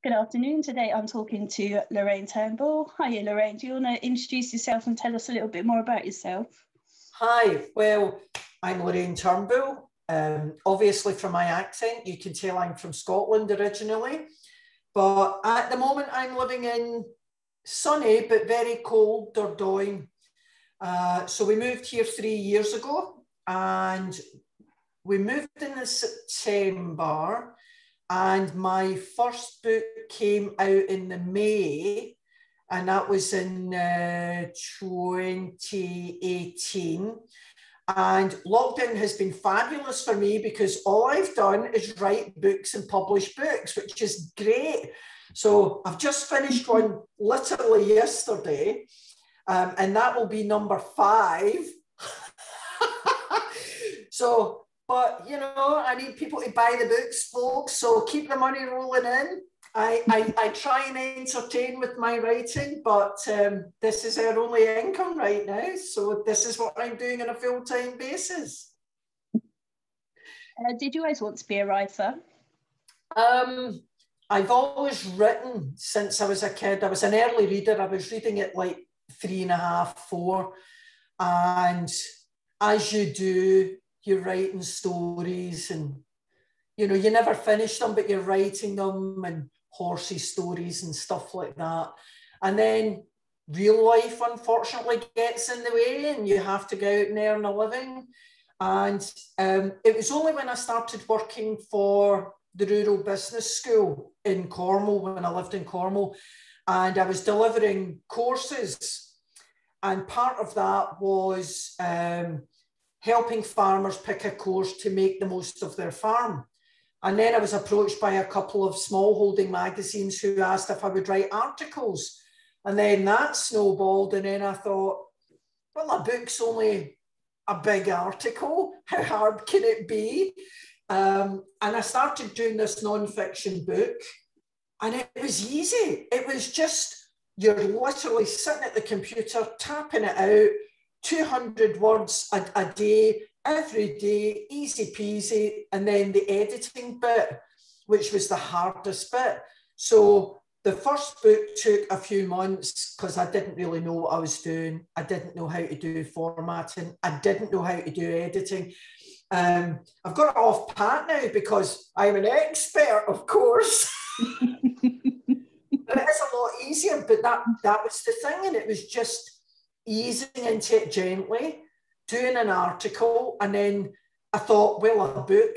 Good afternoon. Today I'm talking to Lorraine Turnball. Hiya, Lorraine. Do you want to introduce yourself and tell us a little bit more about yourself? Hi, well, I'm Lorraine Turnball. Obviously from my accent, you can tell I'm from Scotland originally. But at the moment, I'm living in sunny but very cold Dordogne. So we moved here 3 years ago, and we moved in September, and my first book came out in the May, and that was in 2018. And lockdown has been fabulous for me because all I've done is write books and publish books, which is great. So I've just finished one literally yesterday, and that will be number 5. So, but you know, I need people to buy the books, folks. So keep the money rolling in. I try and entertain with my writing, but this is our only income right now. So this is what I'm doing on a full-time basis. Did you always want to be a writer? I've always written since I was a kid. I was an early reader. I was reading at like 3.5, 4. And as you do, you're writing stories and, you know, you never finish them, but you're writing them and horsey stories and stuff like that. And then real life, unfortunately, gets in the way and you have to go out and earn a living. And it was only when I started working for the Rural Business School in Cornwall, when I lived in Cornwall, and I was delivering courses. And part of that was helping farmers pick a course to make the most of their farm. And then I was approached by a couple of smallholding magazines who asked if I would write articles. And then that snowballed. And then I thought, well, a book's only a big article. How hard can it be? And I started doing this non-fiction book. And it was easy. It was just, you're literally sitting at the computer, tapping it out, 200 words a day, every day, easy peasy. And then the editing bit, which was the hardest bit. So the first book took a few months because I didn't really know what I was doing. I didn't know how to do formatting. I didn't know how to do editing. I've got it off pat now because I'm an expert, of course. But it is a lot easier, but that was the thing. And it was just easing into it gently, doing an article. And then I thought, well, a book,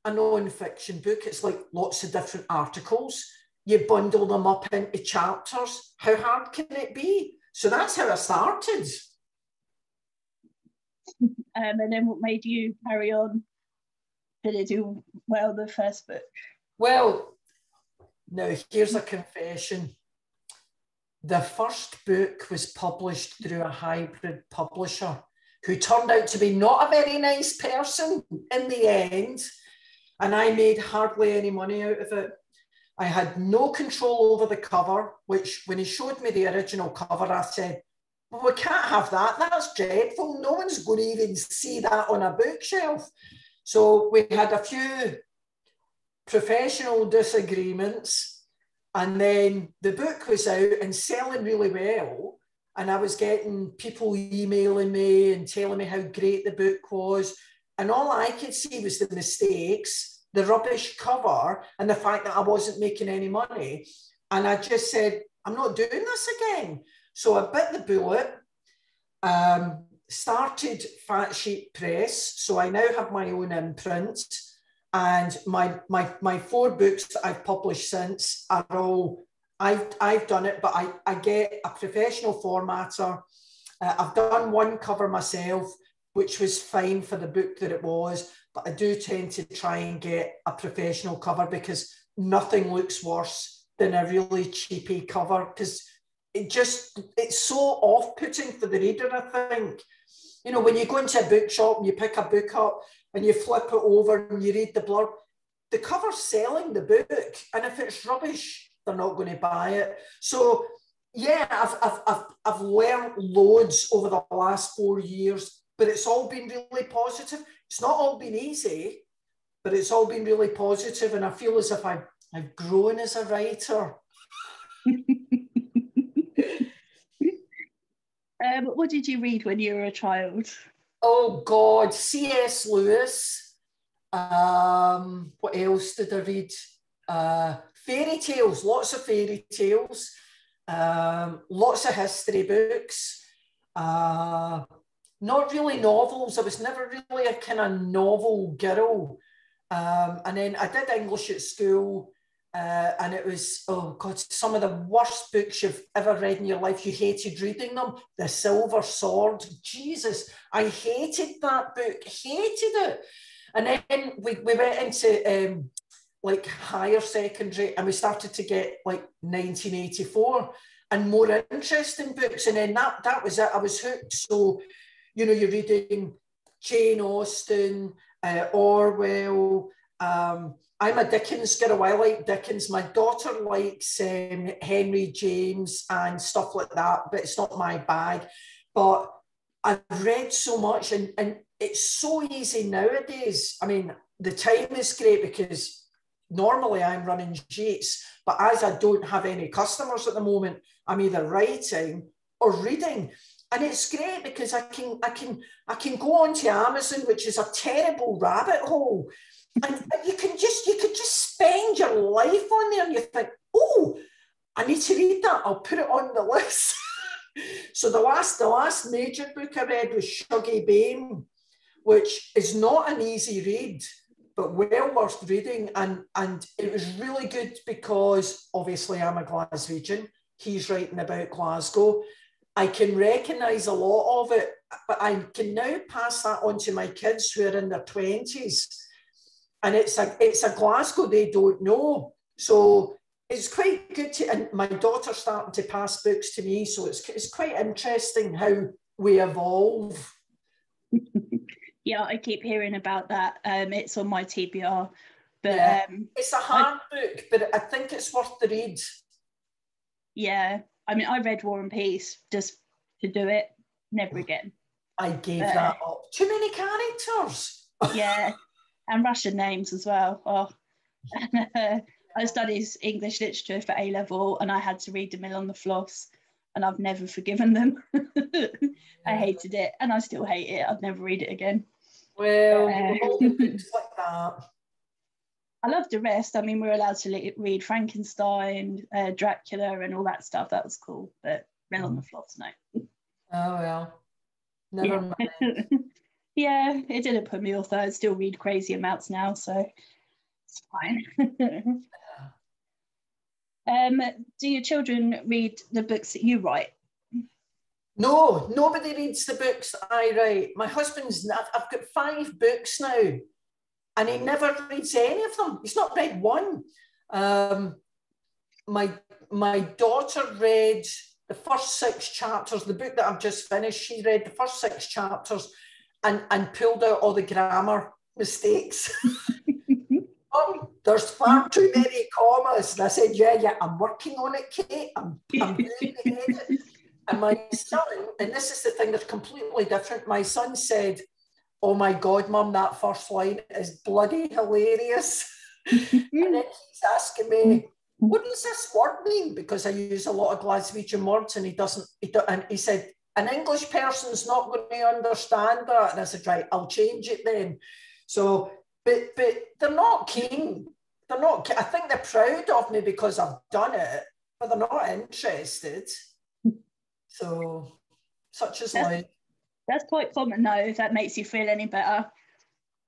a non-fiction book, it's like lots of different articles. You bundle them up into chapters. How hard can it be? So that's how I started. And then what made you carry on? Did it do well, the first book? Well, now here's a confession. The first book was published through a hybrid publisher who turned out to be not a very nice person in the end. And I made hardly any money out of it. I had no control over the cover, which when he showed me the original cover, I said, well, we can't have that. That's dreadful. No one's going to even see that on a bookshelf. So we had a few professional disagreements, and then the book was out and selling really well. And I was getting people emailing me and telling me how great the book was. And all I could see was the mistakes, the rubbish cover, and the fact that I wasn't making any money. And I just said, I'm not doing this again. So I bit the bullet, started Fat Sheet Press. So I now have my own imprint. And my 4 books that I've published since are all, I've done it, but I get a professional formatter. I've done one cover myself, which was fine for the book that it was, but I do tend to try and get a professional cover because nothing looks worse than a really cheapy cover, because it's so off-putting for the reader, I think. You know, when you go into a bookshop and you pick a book up and you flip it over and you read the blurb, the cover's selling the book. And if it's rubbish, they're not going to buy it. So yeah, I've learned loads over the last 4 years, but it's all been really positive. It's not all been easy, but it's all been really positive, and I feel as if I've grown as a writer. What did you read when you were a child? Oh God, C.S. Lewis. What else did I read? Fairy tales, lots of fairy tales, lots of history books. Not really novels. I was never really a kind of novel girl. And then I did English at school, and it was, oh God, some of the worst books you've ever read in your life. You hated reading them. The Silver Sword. Jesus, I hated that book. Hated it. And then we went into like higher secondary, and we started to get like 1984 and more interesting books. And then that was it. I was hooked. So, you know, you're reading Jane Austen, Orwell. I'm a Dickens girl. I like Dickens. My daughter likes Henry James and stuff like that, but it's not my bag. But I've read so much, and it's so easy nowadays. I mean, the time is great because normally I'm running Sheets, but as I don't have any customers at the moment, I'm either writing or reading. And it's great because I can go onto Amazon, which is a terrible rabbit hole. And you could just spend your life on there, and you think, oh, I need to read that. I'll put it on the list. So the last major book I read was Shuggie Bain, which is not an easy read, but well worth reading. And it was really good because obviously I'm a Glaswegian. He's writing about Glasgow. I can recognise a lot of it, but I can now pass that on to my kids who are in their 20s. And it's a Glasgow they don't know. So it's quite good to, and my daughter's starting to pass books to me. So it's quite interesting how we evolve. Yeah, I keep hearing about that. It's on my TBR. But yeah. It's a hard book, but I think it's worth the read. Yeah. I mean, I read War and Peace just to do it. Never again. I gave that up. Too many characters. Yeah. And Russian names as well. Oh. I studied English literature for A-level, and I had to read the Mill on the Floss, and I've never forgiven them. I hated it, and I still hate it. I'd never read it again. Well, books like that. I love the rest. I mean, we're allowed to read Frankenstein, Dracula, and all that stuff. That was cool. But Mill on the Floss, no. Oh, well. Never mind. Yeah, it didn't put me off, though. I still read crazy amounts now, so it's fine. Do your children read the books that you write? No, nobody reads the books that I write. My husband's, I've got 5 books now, and he never reads any of them. He's not read one. My daughter read the first 6 chapters, the book that I've just finished. She read the first 6 chapters and pulled out all the grammar mistakes. There's far too many commas. And I said, yeah, I'm working on it, Kate. I'm doing the edit. And my son, and this is the thing that's completely different, my son said, oh my God, Mum, that first line is bloody hilarious. And then he's asking me, what does this word mean? Because I use a lot of Glaswegian words, and and he said, an English person's not going to understand that. And I said, right, I'll change it then. So, but they're not keen. They're not, I think they're proud of me because I've done it, but they're not interested. So, such is life. That's quite common, though, if that makes you feel any better.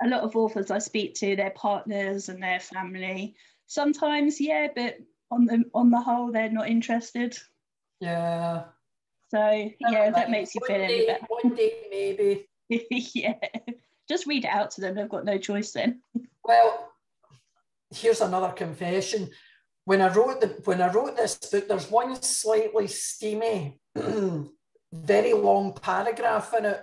A lot of authors I speak to, their partners and their family, sometimes, yeah, but on the whole, they're not interested. Yeah. So, yeah, if that makes you feel any better. One day, maybe. Yeah. Just read it out to them. They've got no choice then. Well, here's another confession. When I wrote this book, there's one slightly steamy, very long paragraph in it,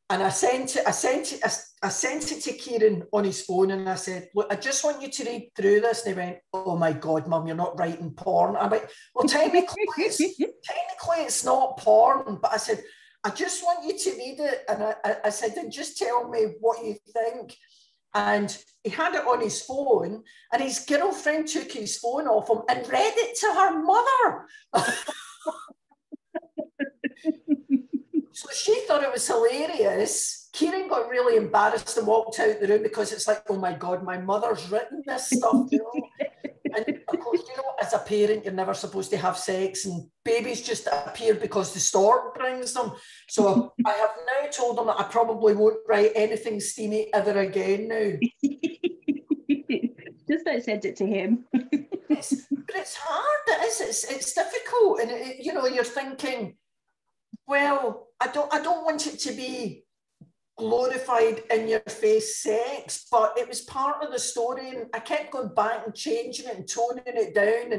and I sent it to Kieran on his phone, and I said, look, I just want you to read through this. And he went, oh my God, Mum, you're not writing porn. I'm like, well, technically it's not porn, but I said, I just want you to read it, and I said, and just tell me what you think. And he had it on his phone, and his girlfriend took his phone off him and read it to her mother. So she thought it was hilarious. Kieran got really embarrassed and walked out the room because it's like, oh my God, my mother's written this stuff, you know. And of course, you know, as a parent, you're never supposed to have sex, and babies just appear because the stork brings them. So I have now told them that I probably won't write anything steamy ever again now. Just don't send it to him. But it's hard. It is. It's difficult, and you know, you're thinking, well, I don't want it to be glorified in your face sex, but it was part of the story, and I kept going back and changing it and toning it down,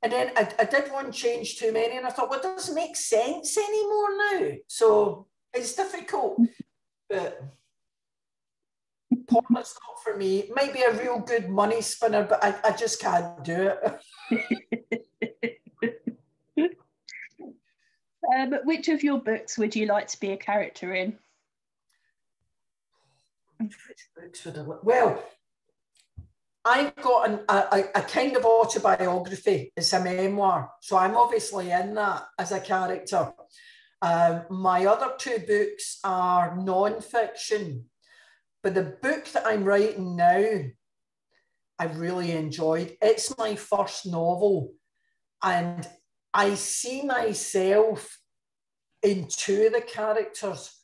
and then I did one change too many, and I thought, well, it doesn't make sense anymore now. So it's difficult, but porn is not for me. It might be a real good money spinner, but I just can't do it. Which of your books would you like to be a character in? Which books would I like? Well, I've got a kind of autobiography. It's a memoir. So I'm obviously in that as a character. My other two books are non-fiction. But the book that I'm writing now, I've really enjoyed. It's my first novel. And I see myself in two of the characters.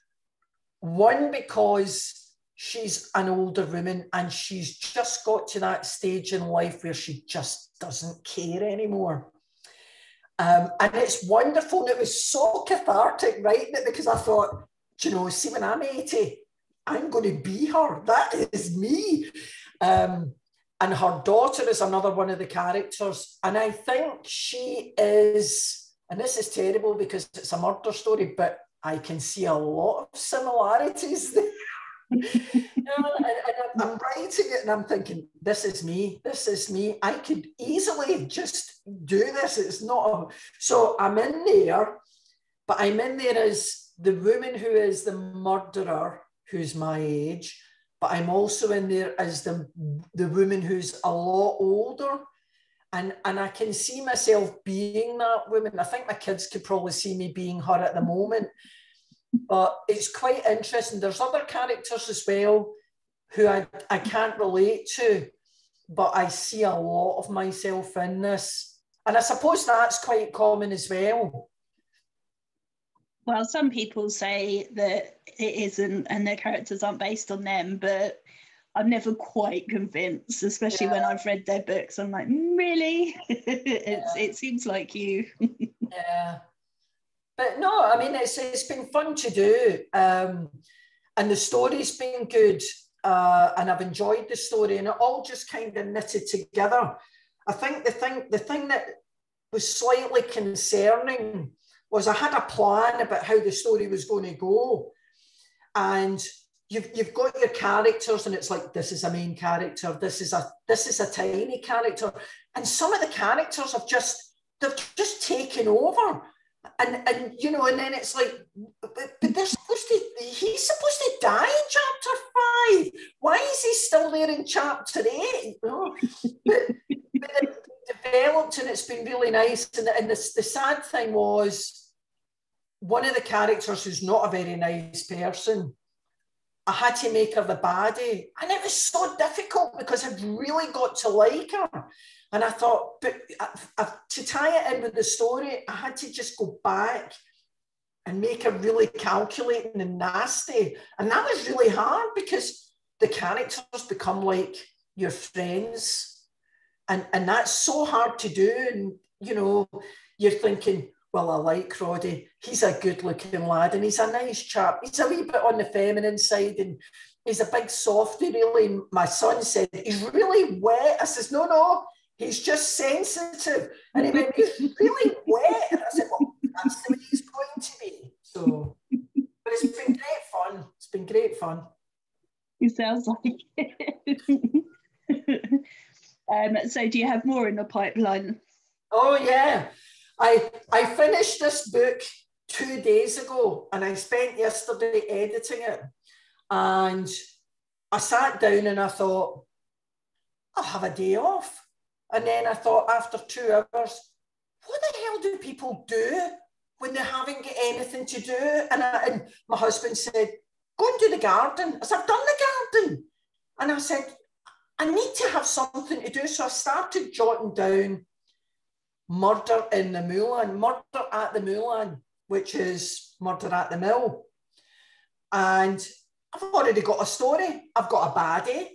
One, because she's an older woman and she's just got to that stage in life where she just doesn't care anymore. And it's wonderful. And it was so cathartic writing it, because I thought, do you know, see, when I'm 80, I'm going to be her. That is me. And her daughter is another one of the characters. And I think she is, and this is terrible because it's a murder story, but I can see a lot of similarities there. You know, and I'm writing it and I'm thinking, this is me. This is me. I could easily just do this. It's not. So I'm in there, but I'm in there as the woman who is the murderer, who's my age. But I'm also in there as the woman who's a lot older. And I can see myself being that woman. I think my kids could probably see me being her at the moment. But it's quite interesting. There's other characters as well who I can't relate to, but I see a lot of myself in this. And I suppose that's quite common as well. Well, some people say that it isn't and their characters aren't based on them, but I'm never quite convinced, especially when I've read their books. I'm like, really? It seems like you. Yeah. But no, I mean, it's been fun to do. And the story's been good. And I've enjoyed the story, and it all just kind of knitted together. I think the thing that was slightly concerning was I had a plan about how the story was going to go. And you've got your characters, and it's like, this is a main character, this is a tiny character. And some of the characters they've just taken over. And you know, and then it's like, but he's supposed to die in chapter 5. Why is he still there in chapter 8? Oh, but it developed, and it's been really nice. And the sad thing was, one of the characters who's not a very nice person, I had to make her the baddie. And it was so difficult because I'd really got to like her. And I thought, but to tie it in with the story, I had to just go back and make her really calculating and nasty. And that was really hard because the characters become like your friends. And that's so hard to do. And, you know, you're thinking, well, I like Roddy. He's a good-looking lad, and he's a nice chap. He's a wee bit on the feminine side, and he's a big softy, really. My son said, he's really wet. I says, no, he's just sensitive. And he went, he's really wet. And I said, well, that's the way he's going to be. So, but it's been great fun. It's been great fun. It sounds like it. So do you have more in the pipeline? Oh, yeah. I finished this book 2 days ago, and I spent yesterday editing it. And I sat down and I thought, I'll have a day off. And then I thought, after 2 hours, what the hell do people do when they haven't got anything to do? And my husband said, go and do the garden. I said, I've done the garden. And I said, I need to have something to do. So I started jotting down murder in the Moulin, murder at the Moulin, which is murder at the mill. And I've already got a story. I've got a baddie.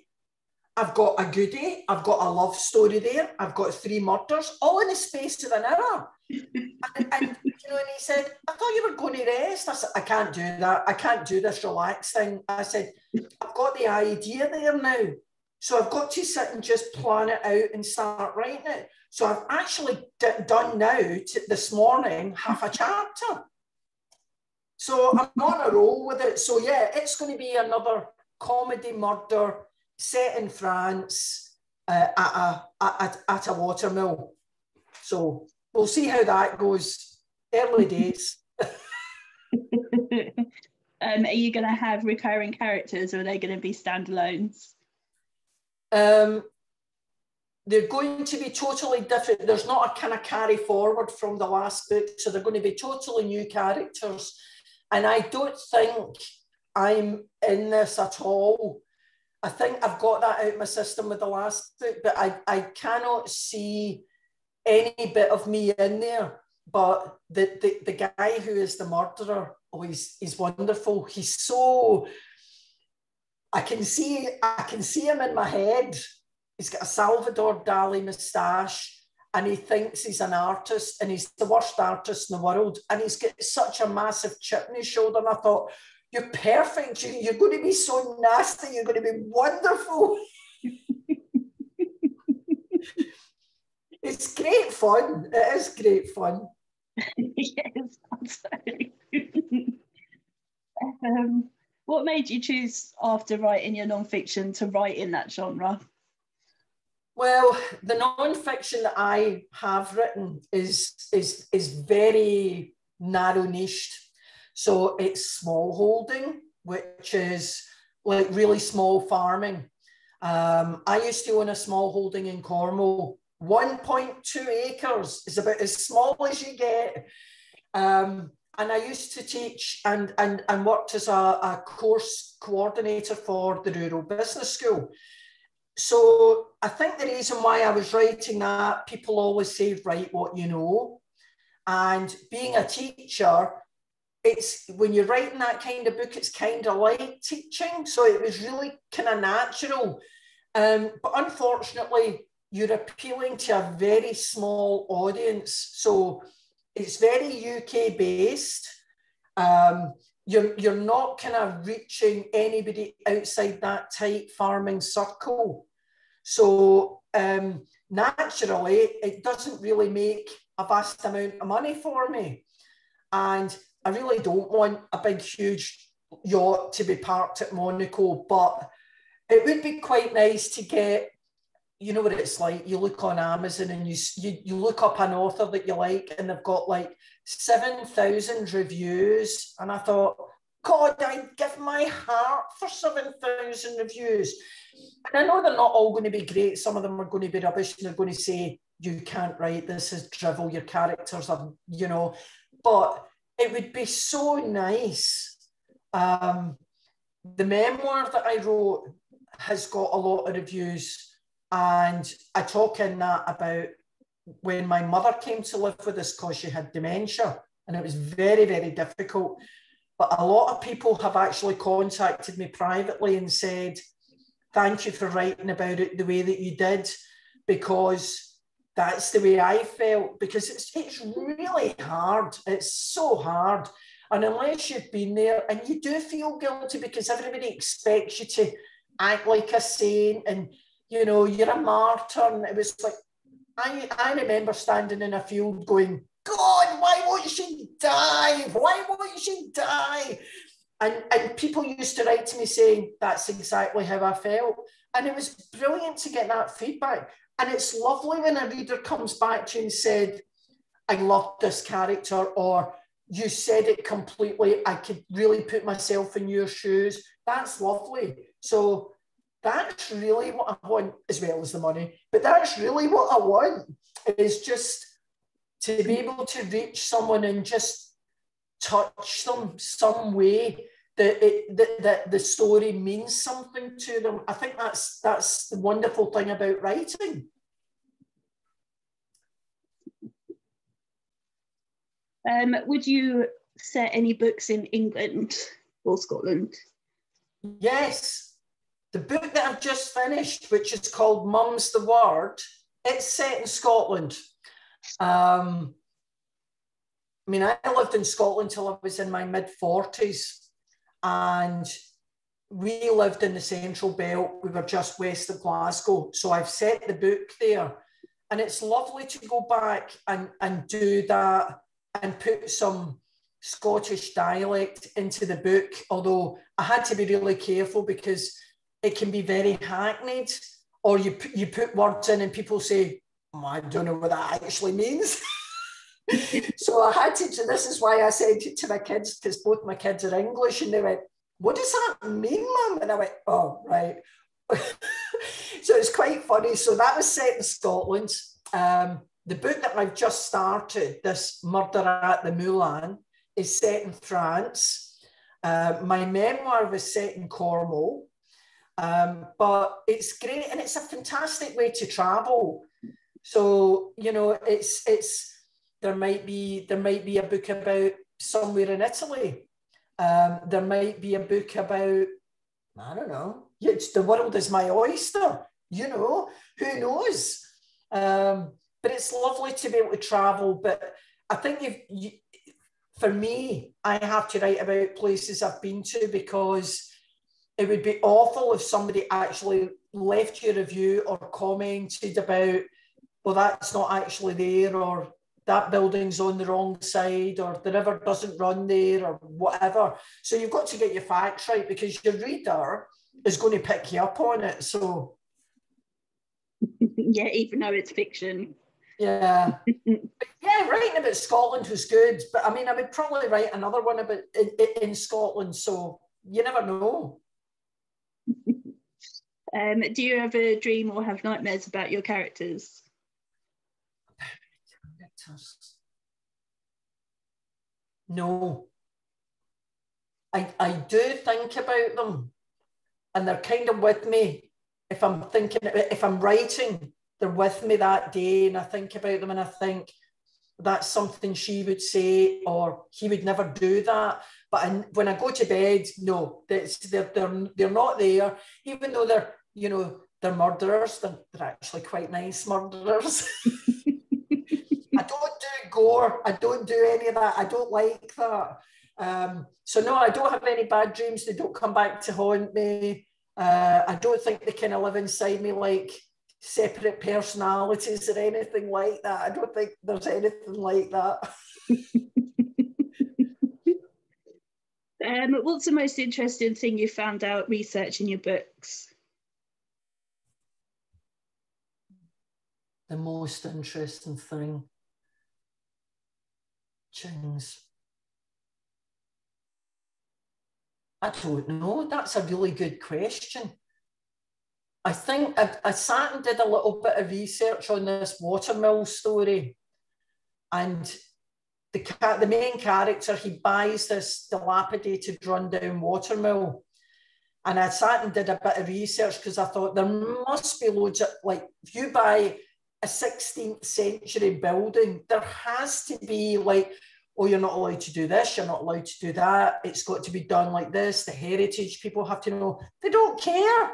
I've got a goodie. I've got a love story there. I've got 3 murders, all in the space of an hour. and you know, and he said, I thought you were going to rest. I said, I can't do that. I can't do this relaxed thing. I said, I've got the idea there now. So I've got to sit and just plan it out and start writing it. So I've actually done now, this morning, half a chapter. So I'm on a roll with it. So yeah, it's going to be another comedy murder set in France at a watermill. So we'll see how that goes. Early days. Are you going to have recurring characters, or are they going to be standalones? They're going to be totally different. There's not a kind of carry forward from the last book, so they're going to be totally new characters. And I don't think I'm in this at all. I think I've got that out of my system with the last book, but I cannot see any bit of me in there. But the guy who is the murderer, oh, he's wonderful. He's so, I can see him in my head. He's got a Salvador Dali moustache, and he thinks he's an artist, and he's the worst artist in the world. And he's got such a massive chip in his shoulder. And I thought, you're perfect. You're going to be so nasty. You're going to be wonderful. It's great fun. It is great fun. Yes, absolutely. What made you choose, after writing your non-fiction, to write in that genre? Well, the non-fiction that I have written is very narrow niched. So it's smallholding, which is like really small farming. I used to own a smallholding in Cornwall. 1.2 acres is about as small as you get. And I used to teach and worked as a course coordinator for the Rural Business School. So I think the reason why I was writing that, people always say, write what you know. And being a teacher, it's when you're writing that kind of book, it's kind of like teaching. So it was really kind of natural. But unfortunately, you're appealing to a very small audience. So it's very UK based. You're not kind of reaching anybody outside that tight farming circle. So naturally, it doesn't really make a vast amount of money for me. And I really don't want a big, huge yacht to be parked at Monaco, but it would be quite nice to get, you know what it's like, you look on Amazon and you look up an author that you like and they've got like 7,000 reviews. And I thought, God, I'd give my heart for 7,000 reviews. And I know they're not all going to be great. Some of them are going to be rubbish and they're going to say, you can't write, this is drivel, your characters are, you know, but it would be so nice. The memoir that I wrote has got a lot of reviews, and I talk in that about when my mother came to live with us because she had dementia, and it was very, very difficult. But a lot of people have actually contacted me privately and said, thank you for writing about it the way that you did, because that's the way I felt, because it's really hard. It's so hard. And unless you've been there, and you do feel guilty because everybody expects you to act like a saint and, you know, you're a martyr. And it was like, I remember standing in a field going, God, why won't she die? Why won't she die? And people used to write to me saying, that's exactly how I felt. And it was brilliant to get that feedback. And it's lovely when a reader comes back to you and said, I loved this character, or you said it completely, I could really put myself in your shoes. That's lovely. So that's really what I want, as well as the money, but that's really what I want, is just to be able to reach someone and just touch them some way, that the story means something to them. I think that's the wonderful thing about writing. Would you set any books in England or Scotland? Yes. The book that I've just finished, which is called Mum's the Word, it's set in Scotland. I mean, I lived in Scotland till I was in my mid-40s, and we lived in the Central Belt. We were just west of Glasgow. So I've set the book there. And it's lovely to go back and do that and put some Scottish dialect into the book, although I had to be really careful because it can be very hackneyed, or you put words in and people say, oh, I don't know what that actually means. So I had to, this is why I said it to my kids, because both my kids are English, and they went, what does that mean, Mum? And I went, oh, right. So it's quite funny. So that was set in Scotland. The book that I've just started, this Murder at the Moulin, is set in France. My memoir was set in Cornwall. But it's great, and it's a fantastic way to travel. So, you know, there might be a book about somewhere in Italy. There might be a book about, I don't know, it's the world is my oyster, you know, who knows? But it's lovely to be able to travel. But I think for me, I have to write about places I've been to, because it would be awful if somebody actually left you a review or commented about, well, that's not actually there, or that building's on the wrong side, or the river doesn't run there, or whatever. So you've got to get your facts right, because your reader is going to pick you up on it. So yeah, even though it's fiction. Yeah. But yeah, writing about Scotland was good, but I mean, I would probably write another one about in Scotland, so you never know. Do you ever dream or have nightmares about your characters? No. I do think about them, and they're kind of with me. If I'm writing, they're with me that day, and I think about them, and I think that's something she would say, or he would never do that. But when I go to bed, no, they're not there, even though they're murderers. They're actually quite nice murderers. I don't do gore. I don't do any of that. I don't like that. So no, I don't have any bad dreams. They don't come back to haunt me. I don't think they kind of live inside me like separate personalities or anything like that. I don't think there's anything like that. What's the most interesting thing you found out researching your books? The most interesting thing. Chings. I don't know. That's a really good question. I think I sat and did a little bit of research on this watermill story, and the main character, he buys this dilapidated, rundown watermill, and I sat and did a bit of research because I thought there must be loads of, like, if you buy a 16th century building, there has to be like, oh, you're not allowed to do this, you're not allowed to do that, it's got to be done like this, the heritage people have to know. They don't care.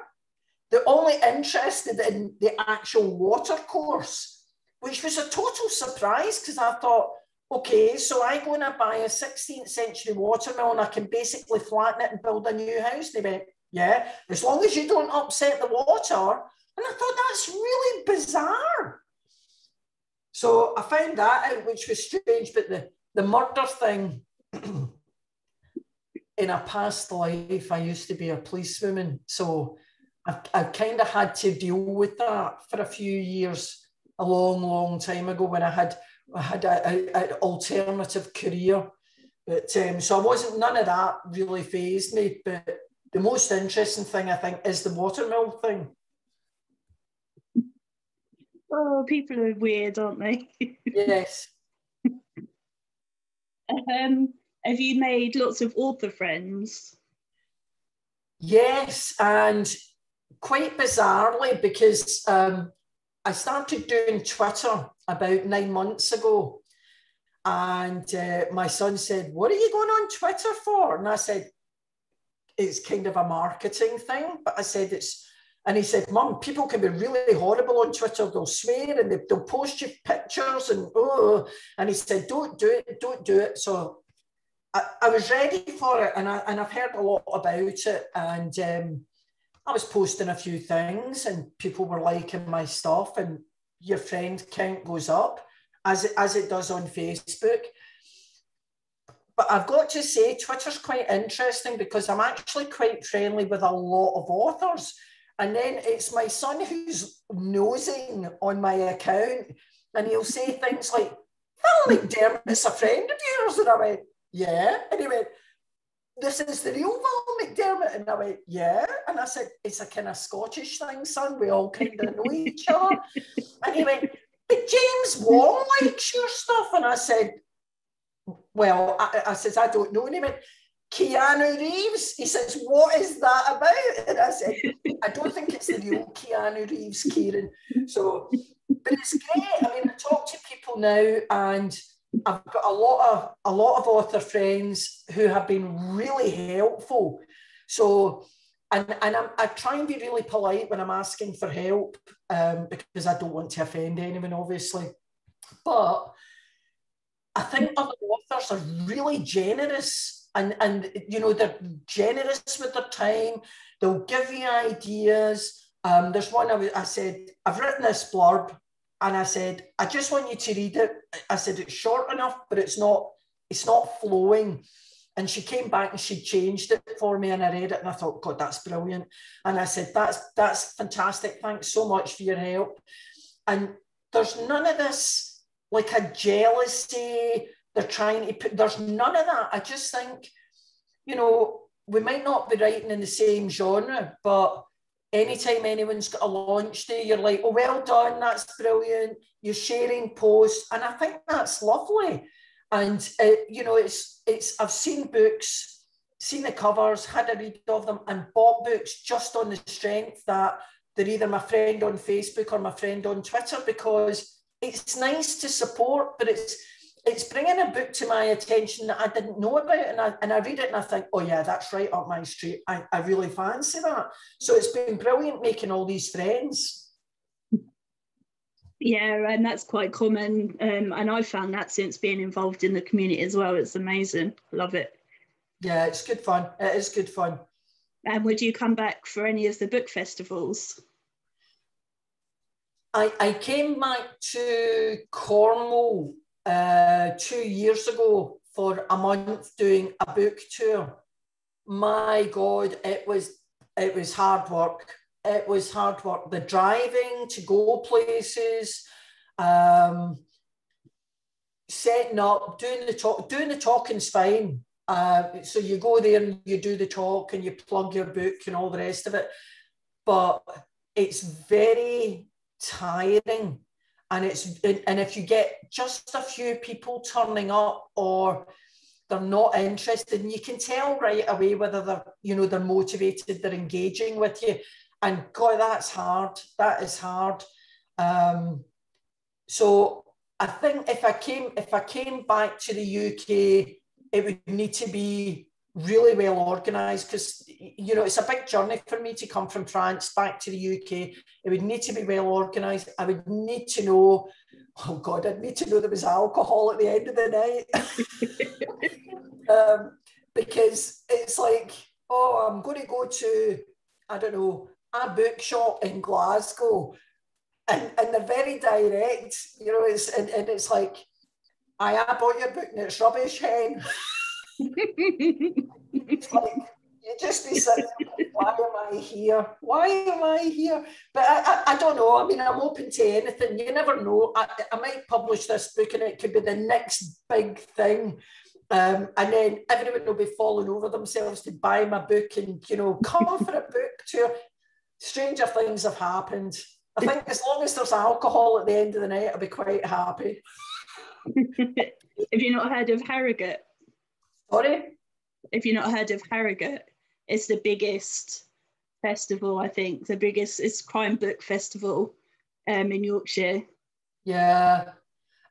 They're only interested in the actual water course, which was a total surprise, because I thought, okay, so I go and I buy a 16th century watermill and I can basically flatten it and build a new house. They went, yeah, as long as you don't upset the water. And I thought, that's really bizarre. So I found that out, which was strange. But the murder thing, in a past life, I used to be a policewoman. So I kind of had to deal with that for a few years, a long, long time ago, when I had an alternative career. But so I wasn't, none of that really fazed me. But the most interesting thing, I think, is the watermill thing. Oh, people are weird, aren't they? Yes. Have you made lots of author friends? Yes, and quite bizarrely, because I started doing Twitter about 9 months ago, and my son said, "What are you going on Twitter for?" And I said, "It's kind of a marketing thing," but I said it's, and he said, "Mum, people can be really horrible on Twitter. They'll swear and they'll post you pictures and oh," and he said, "Don't do it, don't do it." So I was ready for it, and I've heard a lot about it, and I was posting a few things, and people were liking my stuff, and your friend count goes up as it does on Facebook. But I've got to say, Twitter's quite interesting because I'm actually quite friendly with a lot of authors. And then it's my son who's nosing on my account, and he'll say things like, "Val McDermott's a friend of yours." And I went, "Yeah." And he went, "This is the real Val McDermott." And I went, "Yeah." And I said, "It's a kind of Scottish thing, son. We all kind of know each other." And he went, "But James Wong likes your stuff." And I said, "Well," I says, "I don't know." And he went, "Keanu Reeves." He says, "What is that about?" And I said, "I don't think it's the real Keanu Reeves, Kieran." So, but it's great. I mean, I talk to people now, and I've got a lot of author friends who have been really helpful. So, and I try and be really polite when I'm asking for help, because I don't want to offend anyone, obviously. But I think other authors are really generous, and you know, they're generous with their time. They'll give you ideas. There's one I said, "I've written this blurb," and I said, "I just want you to read it." I said, "It's short enough, but it's not flowing." And she came back and she changed it for me, and I read it, and I thought, "God, that's brilliant." And I said, that's fantastic. Thanks so much for your help." And there's none of this like a jealousy. They're trying to put, there's none of that. I just think, you know, we might not be writing in the same genre, but anytime anyone's got a launch day, you're like, "Oh, well done, that's brilliant." You're sharing posts, and I think that's lovely. And you know, it's I've seen books, seen the covers, had a read of them, and bought books just on the strength that they're either my friend on Facebook or my friend on Twitter, because it's nice to support, but it's bringing a book to my attention that I didn't know about, and I read it and I think, "Oh yeah, that's right up my street. I really fancy that." So it's been brilliant making all these friends. Yeah, and that's quite common. And I've found that since being involved in the community as well. It's amazing. Love it. Yeah, it's good fun. It is good fun. And would you come back for any of the book festivals? I came back to Cornwall 2 years ago for a month doing a book tour. My God, it was hard work. It was hard work. The driving to go places, setting up, doing the talking's fine. So you go there and you do the talk and you plug your book and all the rest of it. But it's very tiring, and if you get just a few people turning up or they're not interested, and you can tell right away whether they're motivated, they're engaging with you, and God, that's hard. That is hard. So I think if I came back to the UK, it would need to be really well organised, because it's a big journey for me to come from France back to the UK. It would need to be well organised. I would need to know, oh God, I'd need to know there was alcohol at the end of the night. Because it's like, oh, I'm going to go to, I don't know, a bookshop in Glasgow, and they're very direct, it's like, I bought your book and it's rubbish, hen. It's like, you just be sitting there, why am I here? Why am I here? But I don't know. I mean, I'm open to anything. You never know. I might publish this book and it could be the next big thing. And then everyone will be falling over themselves to buy my book and, you know, come for a book tour. Stranger things have happened. I think as long as there's alcohol at the end of the night, I'll be quite happy. Have you not heard of Harrogate? Sorry? If you've not heard of Harrogate, it's the biggest festival, I think. The biggest, it's crime book festival in Yorkshire. Yeah.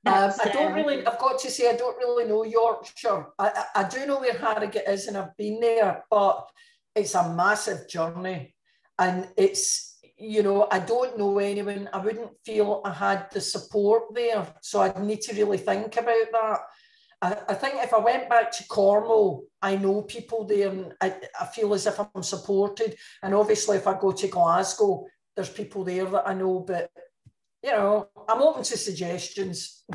That's, I don't really, I've got to say, I don't really know Yorkshire. I do know where Harrogate is and I've been there, but it's a massive journey. And it's, you know, I don't know anyone. I wouldn't feel I had the support there. So I'd need to really think about that. I think if I went back to Cornwall, I know people there and I feel as if I'm supported. And obviously if I go to Glasgow, there's people there that I know, but you know, I'm open to suggestions.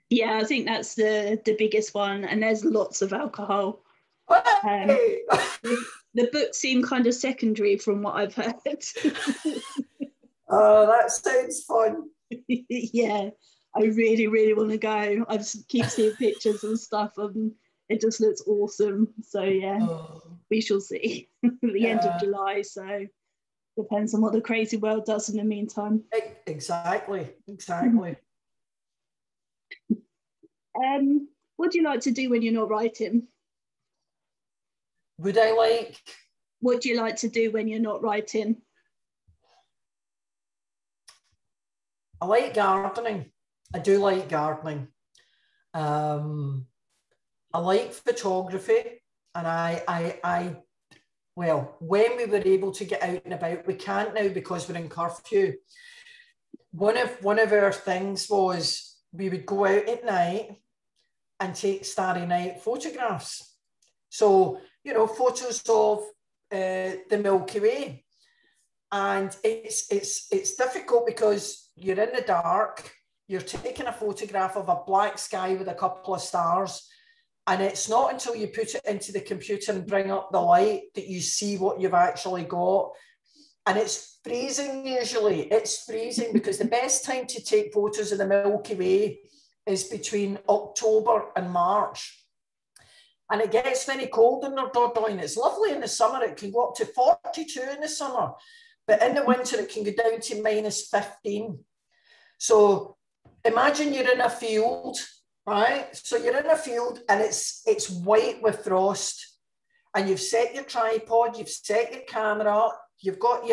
Yeah, I think that's the biggest one, and there's lots of alcohol. The books seem kind of secondary from what I've heard. Oh, that sounds fun. Yeah, I really, really want to go. I just keep seeing pictures and stuff, and it just looks awesome. So yeah, we shall see. The end of July, so depends on what the crazy world does in the meantime. Exactly. What do you like to do when you're not writing? Would I like? What do you like to do when you're not writing? I like gardening. I do like gardening. I like photography, and well, when we were able to get out and about, we can't now because we're in curfew. One of our things was we would go out at night and take starry night photographs. So, you know, photos of the Milky Way. And it's difficult because you're in the dark, you're taking a photograph of a black sky with a couple of stars, and it's not until you put it into the computer and bring up the light that you see what you've actually got. And it's freezing usually. It's freezing because the best time to take photos of the Milky Way is between October and March. And it gets very cold in Dordogne. It's lovely in the summer. It can go up to 42 in the summer. But in the winter, it can go down to -15. So imagine you're in a field, right? So you're in a field and it's white with frost. And you've set your tripod, you've set your camera up, you've got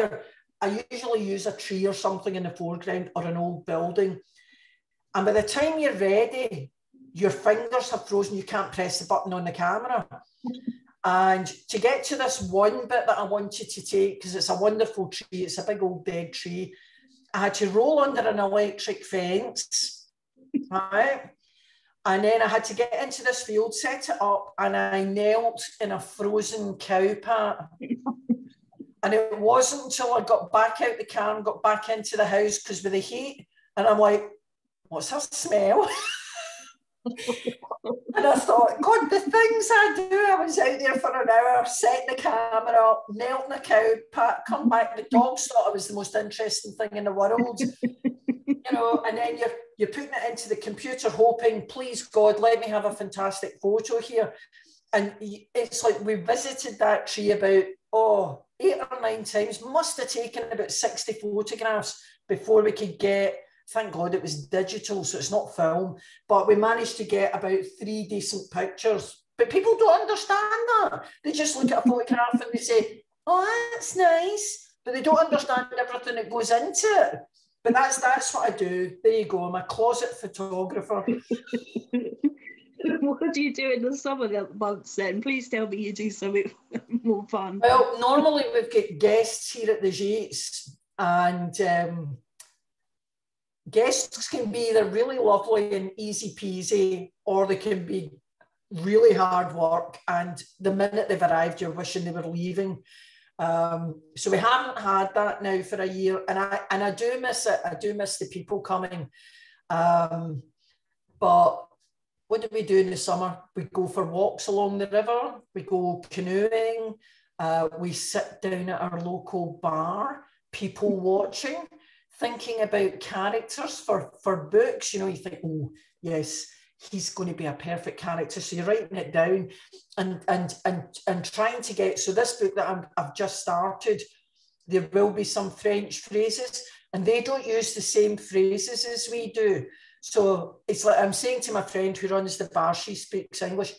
I usually use a tree or something in the foreground or an old building. And by the time you're ready, your fingers have frozen, you can't press the button on the camera. And to get to this one bit that I wanted to take, because it's a wonderful tree, it's a big old dead tree, I had to roll under an electric fence, right? And then I had to get into this field, set it up, and I knelt in a frozen cow pat. And it wasn't until I got back out the car and got back into the house, because with the heat, and I'm like, what's that smell? And I thought, God, the things I do. I was out there for an hour, setting the camera up, knelt in a cow pat, come back. The dogs thought I was the most interesting thing in the world. You know, and then you're putting it into the computer, hoping, please God, let me have a fantastic photo here. And it's like we visited that tree about 8 or 9 times, must have taken about 60 photographs before we could get, thank God it was digital, so it's not film, but we managed to get about 3 decent pictures. But people don't understand that. They just look at a photograph and they say, oh, that's nice, but they don't understand everything that goes into it. But that's what I do. There you go, I'm a closet photographer. What do you do in the summer months then? Please tell me you do something more fun. Well, normally we've got guests here at the Gates, and guests can be either really lovely and easy peasy, or they can be really hard work. And the minute they've arrived, you're wishing they were leaving. So we haven't had that now for a year, and I do miss it. I do miss the people coming. But what do we do in the summer? We go for walks along the river. We go canoeing. We sit down at our local bar, people watching, thinking about characters for books. You know, you think, oh, yes, he's going to be a perfect character. So you're writing it down and trying to get, so this book that I've just started, there will be some French phrases, and they don't use the same phrases as we do. So it's like I'm saying to my friend who runs the bar, she speaks English,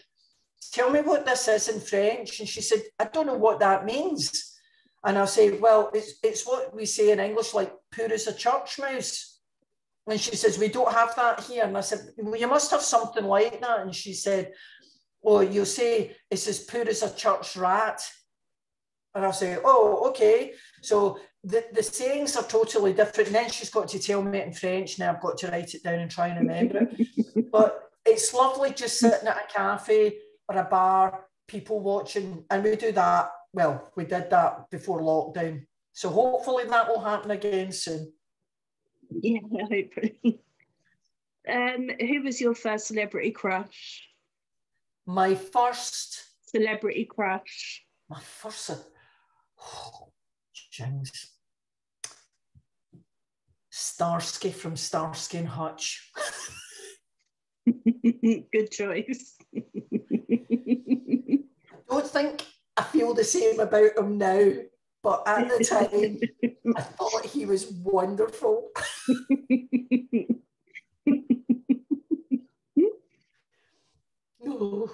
tell me what this is in French. And she said, I don't know what that means. And I'll say, well, it's what we say in English, like poor as a church mouse. And she says, we don't have that here. And I said, well, you must have something like that. And she said, oh, you'll say it's as poor as a church rat. And I'll say, oh, okay. So the sayings are totally different. And then she's got to tell me it in French. Now I've got to write it down and try and remember it. But it's lovely just sitting at a cafe or a bar, people watching. And we do that. Well, we did that before lockdown. So hopefully that will happen again soon. Yeah, hopefully. Who was your first celebrity crush? My first celebrity crush. My first, James Starsky from Starsky and Hutch. Good choice. I don't think I feel the same about him now, but at the time, I thought he was wonderful. No.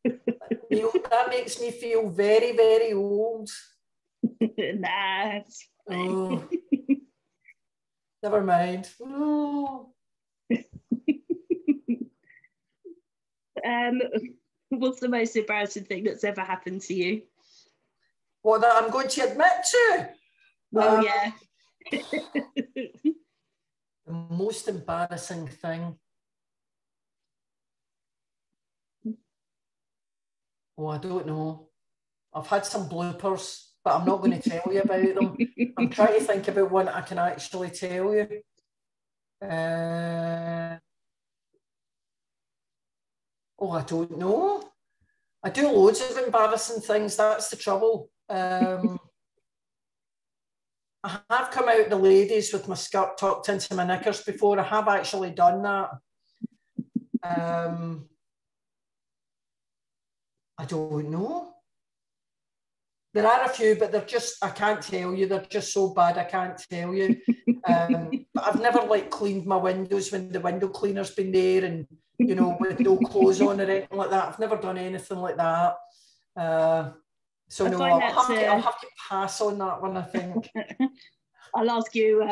That makes me feel very, very old. Nah. Oh. Never mind. Oh. What's the most embarrassing thing that's ever happened to you? What, that I'm going to admit to? Well, yeah. The most embarrassing thing. Oh, I don't know. I've had some bloopers, but I'm not going to tell you about them. I'm trying to think about one I can actually tell you. Oh, I don't know. I do loads of embarrassing things. That's the trouble. I have come out the ladies with my skirt tucked into my knickers before. I have actually done that. I don't know. There are a few, but they're just, I can't tell you. They're just so bad, I can't tell you. But I've never like cleaned my windows when the window cleaner's been there and, you know, with no clothes on or anything like that. I've never done anything like that. So no, I'll have to pass on that one, I think. I'll ask you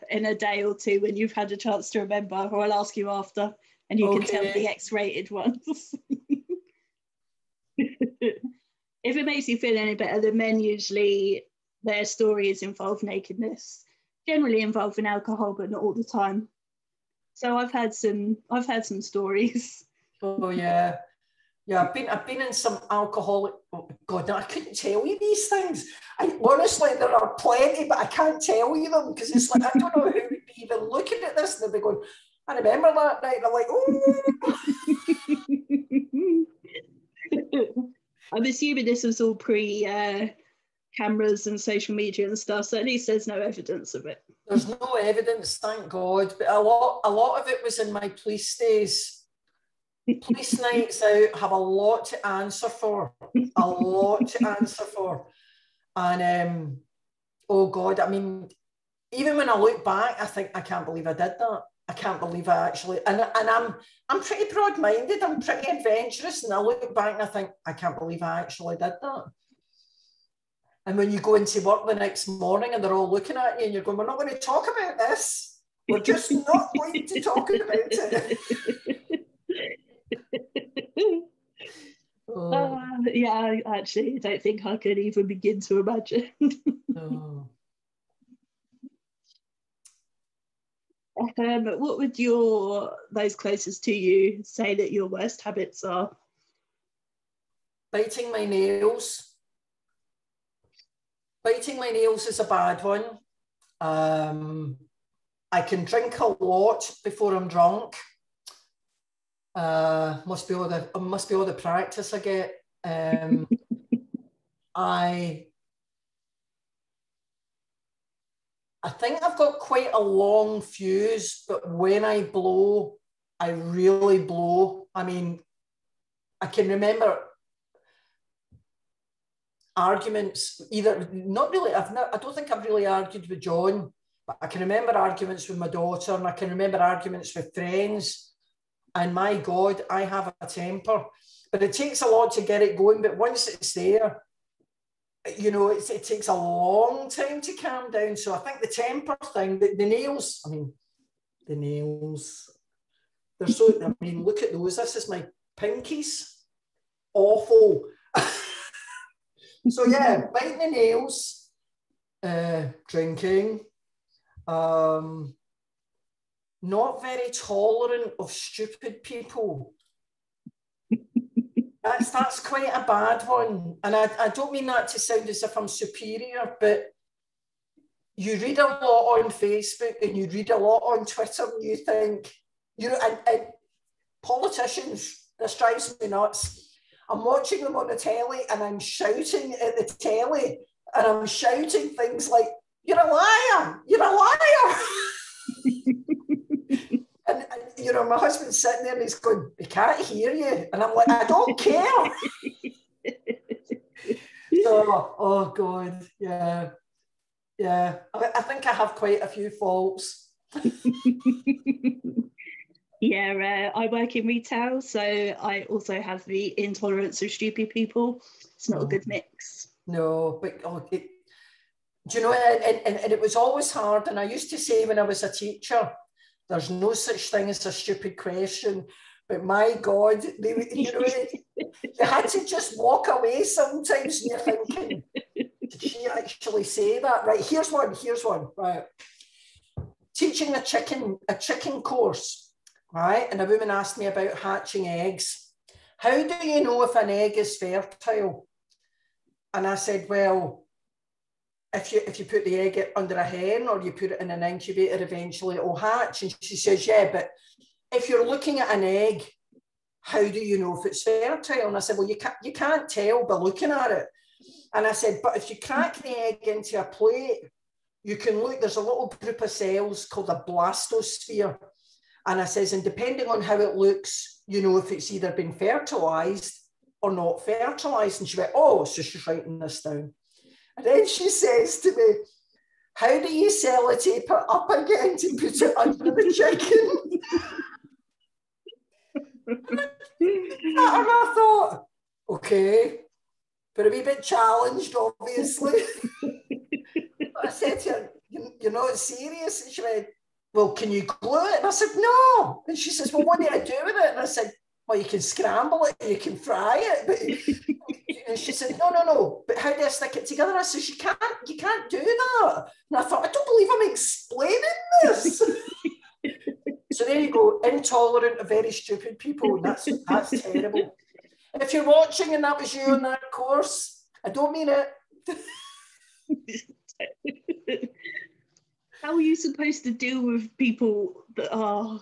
in a day or two when you've had a chance to remember, or I'll ask you after and you can tell the X-rated ones. If it makes you feel any better, the men usually, their stories involve nakedness, generally involving alcohol, but not all the time. So I've had some stories. Oh yeah. Yeah, I've been in some alcoholic. Oh God, no, I couldn't tell you these things. Honestly, there are plenty, but I can't tell you them because it's like I don't know who would be even looking at this and they'll be going, I remember that night. And I'm like, oh. I'm assuming this was all cameras and social media and stuff, so at least there's no evidence of it. There's no evidence, thank God. But a lot of it was in my police days. Police nights out have a lot to answer for. A lot to answer for. And oh God, I mean, even when I look back, I think I can't believe I did that. I can't believe I actually, and I'm pretty broad-minded, I'm pretty adventurous, and I look back and I think, I can't believe I actually did that. And when you go into work the next morning and they're all looking at you and you're going, we're not going to talk about this. We're just not going to talk about it. Yeah, actually, I don't think I could even begin to imagine. Oh. What would those closest to you say that your worst habits are? Biting my nails. Biting my nails is a bad one. I can drink a lot before I'm drunk. Must be all the practice I get. I think I've got quite a long fuse, but when I blow, I really blow. I mean, I can remember arguments, either, not really, I don't think I've really argued with John, but I can remember arguments with my daughter, and I can remember arguments with friends. And my God, I have a temper. But it takes a lot to get it going. But once it's there, you know, it takes a long time to calm down. So I think the temper thing, the nails, I mean, the nails, they're so, I mean, look at those. This is my pinkies. Awful. So yeah, biting the nails, drinking, not very tolerant of stupid people. That's quite a bad one. And I don't mean that to sound as if I'm superior, but you read a lot on Facebook and you read a lot on Twitter and you think, you know, and politicians, this drives me nuts. I'm watching them on the telly and I'm shouting at the telly and I'm shouting things like, "You're a liar, you're a liar." and, you know, my husband's sitting there and he's going, "We can't hear you." And I'm like, "I don't care." So, oh God, yeah. Yeah, I think I have quite a few faults. Yeah, I work in retail, so I also have the intolerance of stupid people. It's not a good mix. No, but do you know, and it was always hard. And I used to say when I was a teacher, there's no such thing as a stupid question. But my God, you know, you had to just walk away sometimes and you're thinking, did she actually say that? Right, here's one, right. Teaching a chicken course. Right, and a woman asked me about hatching eggs. How do you know if an egg is fertile? And I said, well, if you put the egg under a hen or you put it in an incubator, eventually it will hatch. And she says, yeah, but if you're looking at an egg, how do you know if it's fertile? And I said, well, you can't tell by looking at it. And I said, but if you crack the egg into a plate, you can look, there's a little group of cells called a blastosphere. And I says, and depending on how it looks, you know if it's either been fertilized or not fertilized. And she went, oh, so she's writing this down. And then she says to me, how do you sellotape it up again to put it under the chicken? And I thought, okay, but a wee bit challenged, obviously. I said to her, you're not serious? And she went, well, can you glue it? And I said, no. And she says, well, what do I do with it? And I said, well, you can scramble it, you can fry it. But, and she said, no. But how do I stick it together? And I said, you can't do that. And I thought, I don't believe I'm explaining this. So there you go, intolerant of very stupid people. That's terrible. And if you're watching and that was you on that course, I don't mean it. How are you supposed to deal with people that are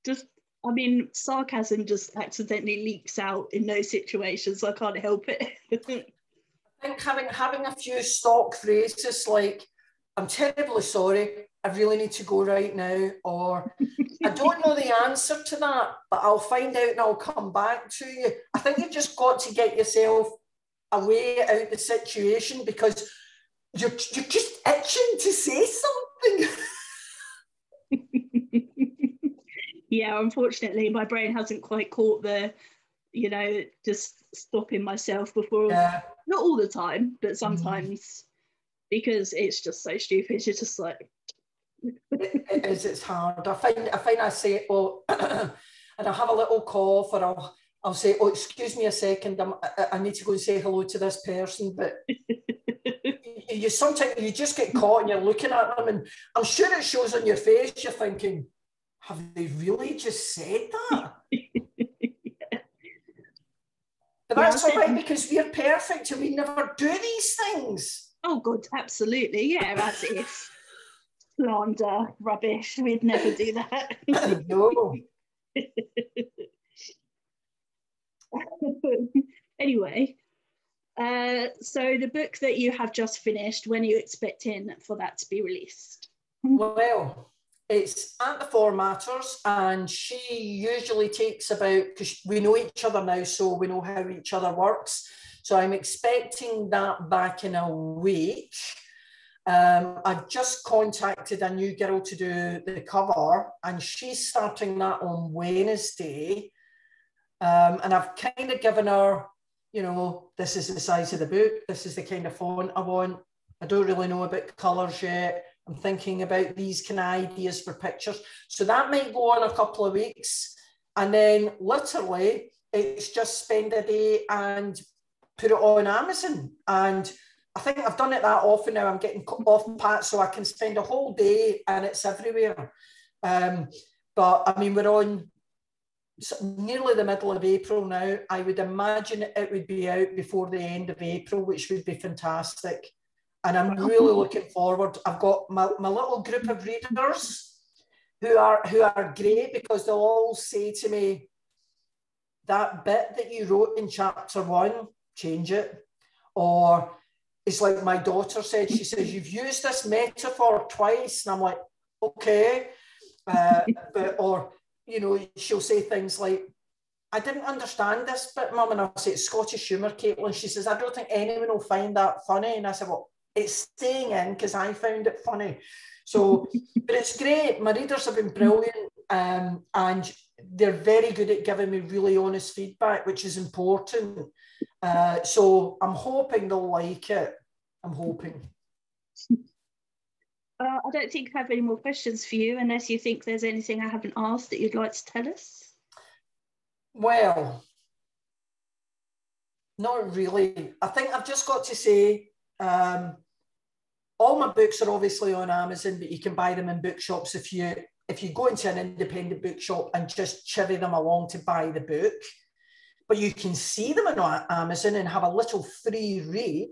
just, I mean, sarcasm just accidentally leaks out in those situations. So I can't help it. I think having a few stock phrases like, I'm terribly sorry, I really need to go right now, or I don't know the answer to that, but I'll find out and I'll come back to you. I think you've just got to get yourself away out of the situation because you're just itching to say something. Yeah, unfortunately, my brain hasn't quite caught the, you know, just stopping myself before. Yeah. Not all the time, but sometimes because it's just so stupid. You're just like. It is. It's hard. I find I say, oh, and I have a little cough, or I'll say, oh, excuse me a second, I need to go and say hello to this person, but. You sometimes you just get caught and you're looking at them, and I'm sure it shows on your face. You're thinking, have they really just said that? Yeah. But that's all right because we're perfect and we never do these things. Oh God, absolutely, yeah. As if slander, rubbish. We'd never do that. No. Anyway. So the book that you have just finished, when are you expecting for that to be released? Well, it's at the formatters, and she usually takes about, because we know each other now, so we know how each other works. So I'm expecting that back in a week. I've just contacted a new girl to do the cover, and she's starting that on Wednesday. And I've kind of given her, you know, this is the size of the book, this is the kind of font I want. I don't really know about colours yet. I'm thinking about these kind of ideas for pictures. So that might go on a couple of weeks. And then literally, it's just spend a day and put it on Amazon. And I think I've done it that often now. I'm getting off pat, so I can spend a whole day and it's everywhere. But I mean, we're on nearly the middle of April now. I would imagine it would be out before the end of April, which would be fantastic. And I'm really looking forward. I've got my little group of readers who are great, because they'll all say to me, that bit that you wrote in chapter 1, change it. Or it's like my daughter said, she says, you've used this metaphor twice. And I'm like, okay. Or, you know, she'll say things like, I didn't understand this bit, Mum. And I'll say, it's Scottish humour, Caitlin. She says, I don't think anyone will find that funny. And I said, well, it's staying in because I found it funny. So, but it's great. My readers have been brilliant, and they're very good at giving me really honest feedback, which is important. So I'm hoping they'll like it. I'm hoping. I don't think I have any more questions for you, unless you think there's anything I haven't asked that you'd like to tell us. Well, not really. I think I've just got to say, all my books are obviously on Amazon, but you can buy them in bookshops if you go into an independent bookshop and just chivvy them along to buy the book. But you can see them on Amazon and have a little free read,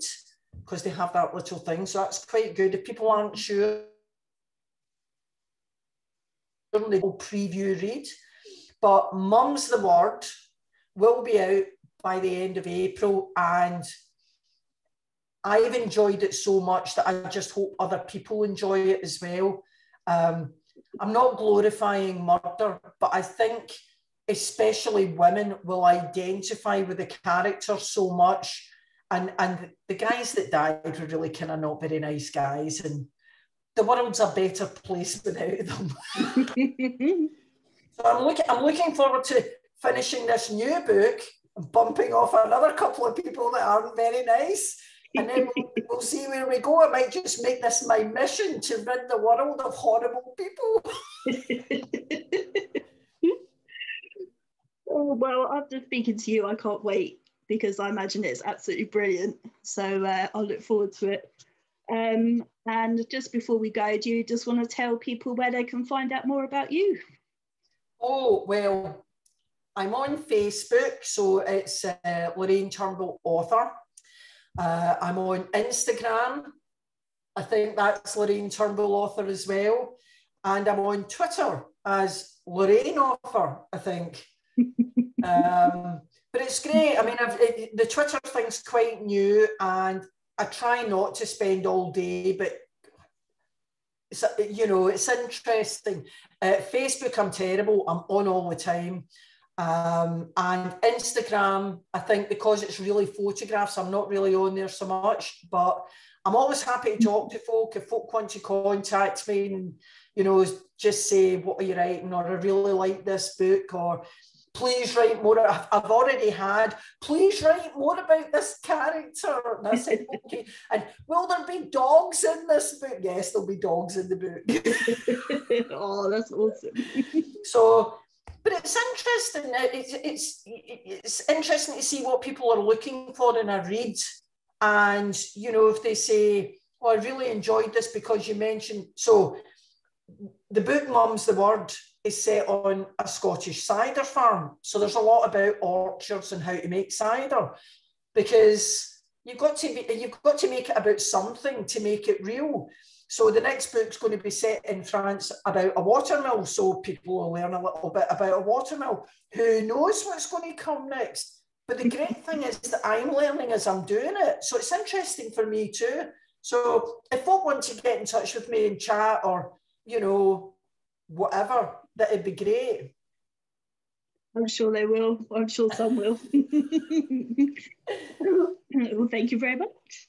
because they have that little thing. So that's quite good. If people aren't sure, they will preview read. But Mum's the Word will be out by the end of April, and I've enjoyed it so much that I just hope other people enjoy it as well. I'm not glorifying murder, but I think especially women will identify with the characters so much. And the guys that died were really kind of not very nice guys, and the world's a better place without them. So I'm looking forward to finishing this new book and bumping off another couple of people that aren't very nice. And then we'll see where we go. I might just make this my mission to rid the world of horrible people. Oh, well, after speaking to you, I can't wait, because I imagine it's absolutely brilliant. So I'll look forward to it. And just before we go, do you just want to tell people where they can find out more about you? Oh, well, I'm on Facebook, so it's Lorraine Turnball Author. I'm on Instagram. I think that's Lorraine Turnball Author as well. And I'm on Twitter as Lorraine Author, I think. But it's great. I mean, the Twitter thing's quite new, and I try not to spend all day, but it's, you know, it's interesting. Facebook, I'm terrible. I'm on all the time. And Instagram, I think because it's really photographs, I'm not really on there so much, but I'm always happy to talk to folk. If folk want to contact me and, you know, just say, what are you writing? Or I really like this book, or please write more. I've already had, please write more about this character. And I said, okay. And will there be dogs in this book? Yes, there'll be dogs in the book. Oh, that's awesome. So, but it's interesting. It's interesting to see what people are looking for in a read. And, you know, if they say, oh, I really enjoyed this because you mentioned, so the book Mum's the Word is set on a Scottish cider farm. So there's a lot about orchards and how to make cider, because you've got to make it about something to make it real. So the next book's going to be set in France about a watermill, so people will learn a little bit about a watermill. Who knows what's going to come next? But the great thing is that I'm learning as I'm doing it. So it's interesting for me too. So if folk want to get in touch with me and chat, or, you know, whatever, that'd be great. I'm sure they will. I'm sure some will. Well, thank you very much.